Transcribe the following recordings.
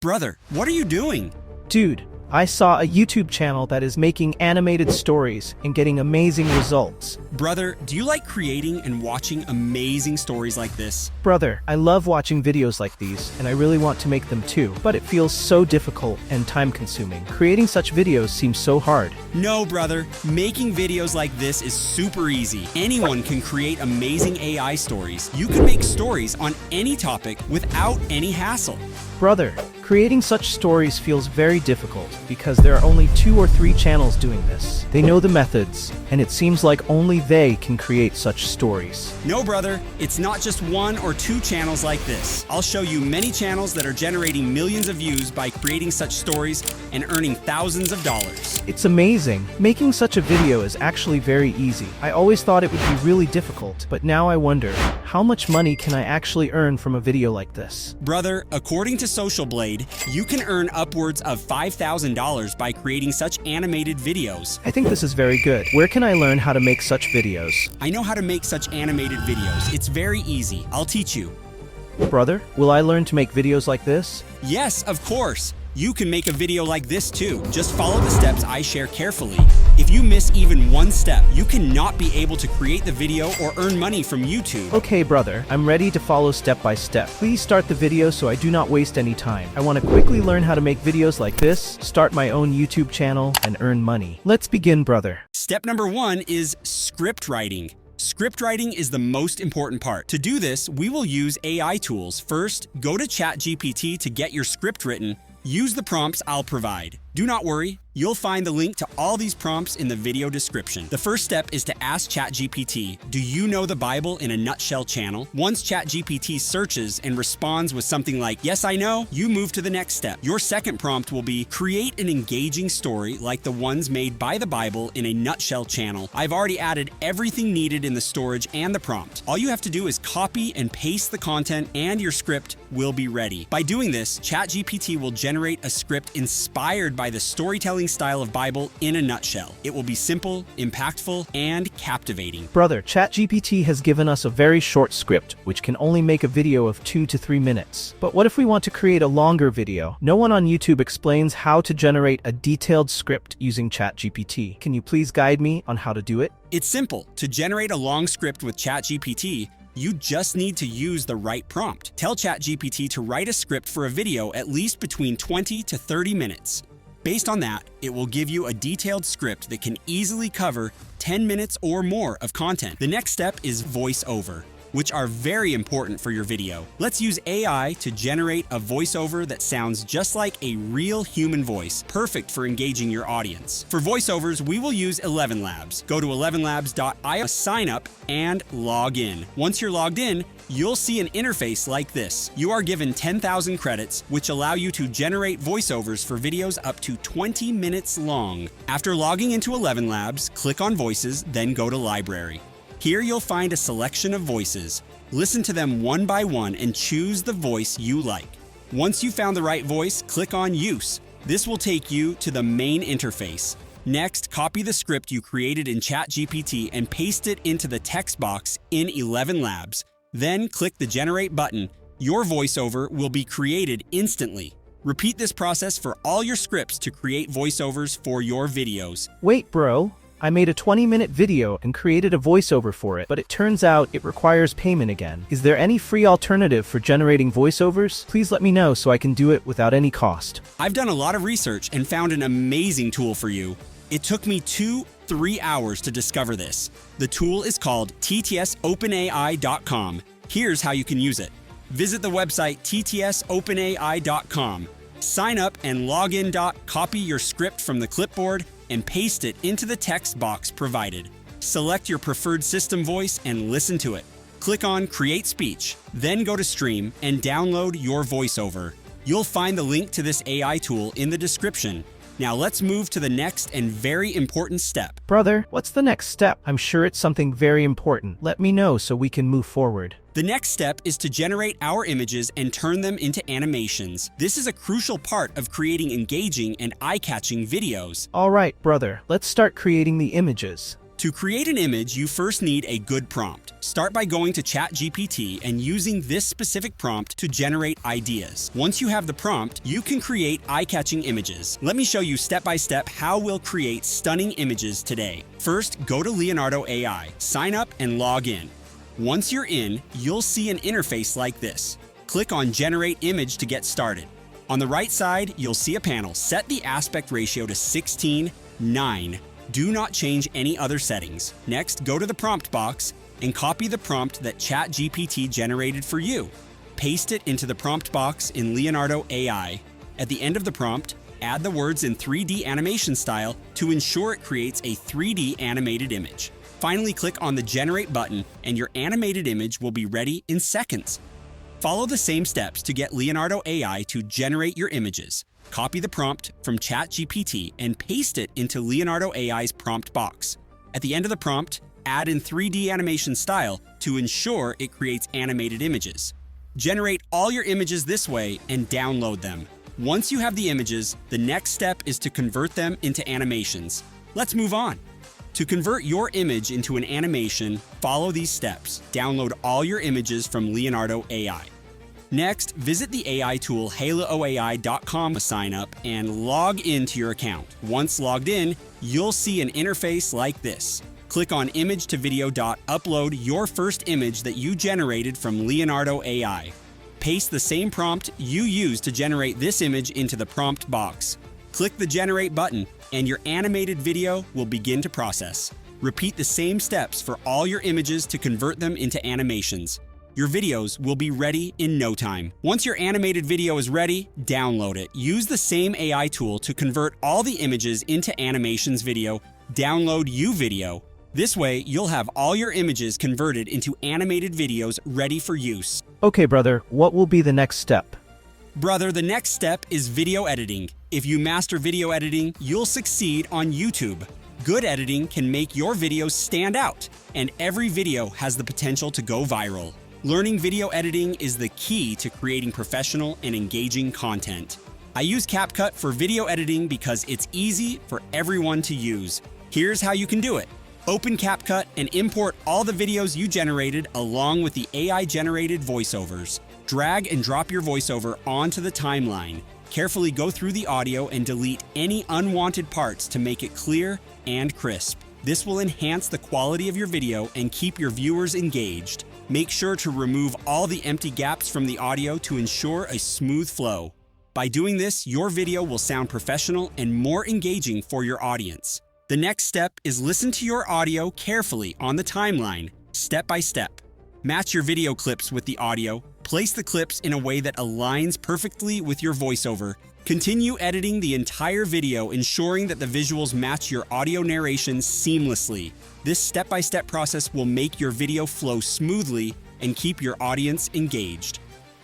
Brother, what are you doing? Dude, I saw a YouTube channel that is making animated stories and getting amazing results. Brother, do you like creating and watching amazing stories like this? Brother, I love watching videos like these, and I really want to make them too, but it feels so difficult and time-consuming. Creating such videos seems so hard. No, brother. Making videos like this is super easy. Anyone can create amazing AI stories. You can make stories on any topic without any hassle. Brother, creating such stories feels very difficult because there are only 2 or 3 channels doing this. They know the methods, and it seems like only they can create such stories. No, brother. It's not just 1 or 2 channels like this. I'll show you many channels that are generating millions of views by creating such stories and earning thousands of dollars. It's amazing. Making such a video is actually very easy. I always thought it would be really difficult, but now I wonder, how much money can I actually earn from a video like this? Brother, according to Social Blade, you can earn upwards of $5,000 by creating such animated videos. I think this is very good. Where can I learn how to make such videos? I know how to make such animated videos. It's very easy. I'll teach you. Brother, will I learn to make videos like this? Yes, of course. You can make a video like this too. Just follow the steps I share carefully. If you miss even one step, you cannot be able to create the video or earn money from YouTube. Okay, brother, I'm ready to follow step by step. Please start the video so I do not waste any time. I want to quickly learn how to make videos like this, start my own YouTube channel, and earn money. Let's begin, brother. Step number 1 is script writing. Script writing is the most important part. To do this, we will use AI tools. First, go to ChatGPT to get your script written. Use the prompts I'll provide. Do not worry, you'll find the link to all these prompts in the video description. The first step is to ask ChatGPT, do you know the Bible in a nutshell channel? Once ChatGPT searches and responds with something like, yes, I know, you move to the next step. Your second prompt will be, create an engaging story like the ones made by the Bible in a nutshell channel. I've already added everything needed in the storage and the prompt. All you have to do is copy and paste the content and your script will be ready. By doing this, ChatGPT will generate a script inspired by the storytelling style of Bible in a nutshell. It will be simple, impactful, and captivating. Brother, ChatGPT has given us a very short script, which can only make a video of 2 to 3 minutes. But what if we want to create a longer video? No one on YouTube explains how to generate a detailed script using ChatGPT. Can you please guide me on how to do it? It's simple. To generate a long script with ChatGPT, you just need to use the right prompt. Tell ChatGPT to write a script for a video at least between 20 to 30 minutes. Based on that, it will give you a detailed script that can easily cover 10 minutes or more of content. The next step is voiceover, which are very important for your video. Let's use AI to generate a voiceover that sounds just like a real human voice, perfect for engaging your audience. For voiceovers, we will use ElevenLabs. Go to ElevenLabs.io, sign up, and log in. Once you're logged in, you'll see an interface like this. You are given 10,000 credits, which allow you to generate voiceovers for videos up to 20 minutes long. After logging into ElevenLabs, click on Voices, then go to Library. Here you'll find a selection of voices. Listen to them one by one and choose the voice you like. Once you've found the right voice, click on Use. This will take you to the main interface. Next, copy the script you created in ChatGPT and paste it into the text box in ElevenLabs. Then click the Generate button. Your voiceover will be created instantly. Repeat this process for all your scripts to create voiceovers for your videos. Wait, bro. I made a 20-minute video and created a voiceover for it, but it turns out it requires payment again. Is there any free alternative for generating voiceovers? Please let me know so I can do it without any cost. I've done a lot of research and found an amazing tool for you. It took me 2-3 hours to discover this. The tool is called TTSOpenAI.com. Here's how you can use it. Visit the website TTSOpenAI.com. Sign up and log in. Copy your script from the clipboard and paste it into the text box provided. Select your preferred system voice and listen to it. Click on Create Speech, then go to Stream and download your voiceover. You'll find the link to this AI tool in the description. Now let's move to the next and very important step. Brother, what's the next step? I'm sure it's something very important. Let me know so we can move forward. The next step is to generate our images and turn them into animations. This is a crucial part of creating engaging and eye-catching videos. All right, brother, let's start creating the images. To create an image, you first need a good prompt. Start by going to ChatGPT and using this specific prompt to generate ideas. Once you have the prompt, you can create eye-catching images. Let me show you step-by-step how we'll create stunning images today. First, go to Leonardo AI, sign up and log in. Once you're in, you'll see an interface like this. Click on Generate Image to get started. On the right side, you'll see a panel. Set the aspect ratio to 16:9. Do not change any other settings. Next, go to the prompt box and copy the prompt that ChatGPT generated for you. Paste it into the prompt box in Leonardo AI. At the end of the prompt, add the words in 3D animation style to ensure it creates a 3D animated image. Finally, click on the Generate button and your animated image will be ready in seconds. Follow the same steps to get Leonardo AI to generate your images. Copy the prompt from ChatGPT and paste it into Leonardo AI's prompt box. At the end of the prompt, add in 3D animation style to ensure it creates animated images. Generate all your images this way and download them. Once you have the images, the next step is to convert them into animations. Let's move on. To convert your image into an animation, follow these steps. Download all your images from Leonardo AI. Next, visit the AI tool HailuoAI.com to sign up and log into your account. Once logged in, you'll see an interface like this. Click on Image to Video. Upload your first image that you generated from Leonardo AI. Paste the same prompt you used to generate this image into the prompt box. Click the Generate button and your animated video will begin to process. Repeat the same steps for all your images to convert them into animations. Your videos will be ready in no time. Once your animated video is ready, download it. Use the same AI tool to convert all the images into animations video. Download uVideo. This way, you'll have all your images converted into animated videos ready for use. Okay, brother, what will be the next step? Brother, the next step is video editing. If you master video editing, you'll succeed on YouTube. Good editing can make your videos stand out, and every video has the potential to go viral. Learning video editing is the key to creating professional and engaging content. I use CapCut for video editing because it's easy for everyone to use. Here's how you can do it. Open CapCut and import all the videos you generated along with the AI-generated voiceovers. Drag and drop your voiceover onto the timeline. Carefully go through the audio and delete any unwanted parts to make it clear and crisp. This will enhance the quality of your video and keep your viewers engaged. Make sure to remove all the empty gaps from the audio to ensure a smooth flow. By doing this, your video will sound professional and more engaging for your audience. The next step is listen to your audio carefully on the timeline, step by step. Match your video clips with the audio. Place the clips in a way that aligns perfectly with your voiceover. Continue editing the entire video, ensuring that the visuals match your audio narration seamlessly. This step-by-step process will make your video flow smoothly and keep your audience engaged.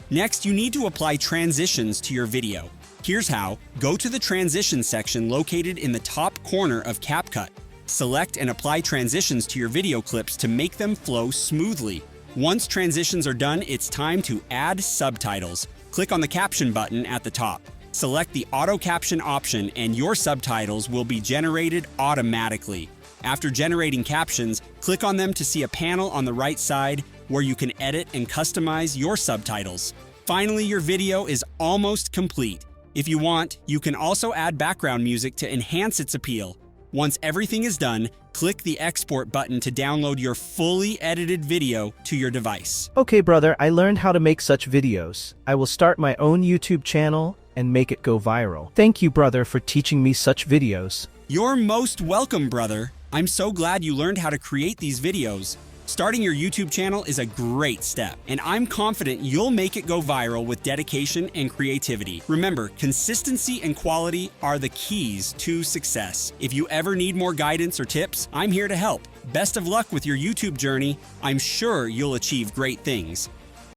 Next, you need to apply transitions to your video. Here's how. Go to the transition section located in the top corner of CapCut. Select and apply transitions to your video clips to make them flow smoothly. Once transitions are done, it's time to add subtitles. Click on the caption button at the top. Select the auto caption option and your subtitles will be generated automatically. After generating captions, click on them to see a panel on the right side where you can edit and customize your subtitles. Finally, your video is almost complete. If you want, you can also add background music to enhance its appeal. Once everything is done, click the export button to download your fully edited video to your device. Okay, brother, I learned how to make such videos. I will start my own YouTube channel and make it go viral. Thank you, brother, for teaching me such videos. You're most welcome, brother. I'm so glad you learned how to create these videos. Starting your YouTube channel is a great step, and I'm confident you'll make it go viral with dedication and creativity. Remember, consistency and quality are the keys to success. If you ever need more guidance or tips, I'm here to help. Best of luck with your YouTube journey. I'm sure you'll achieve great things.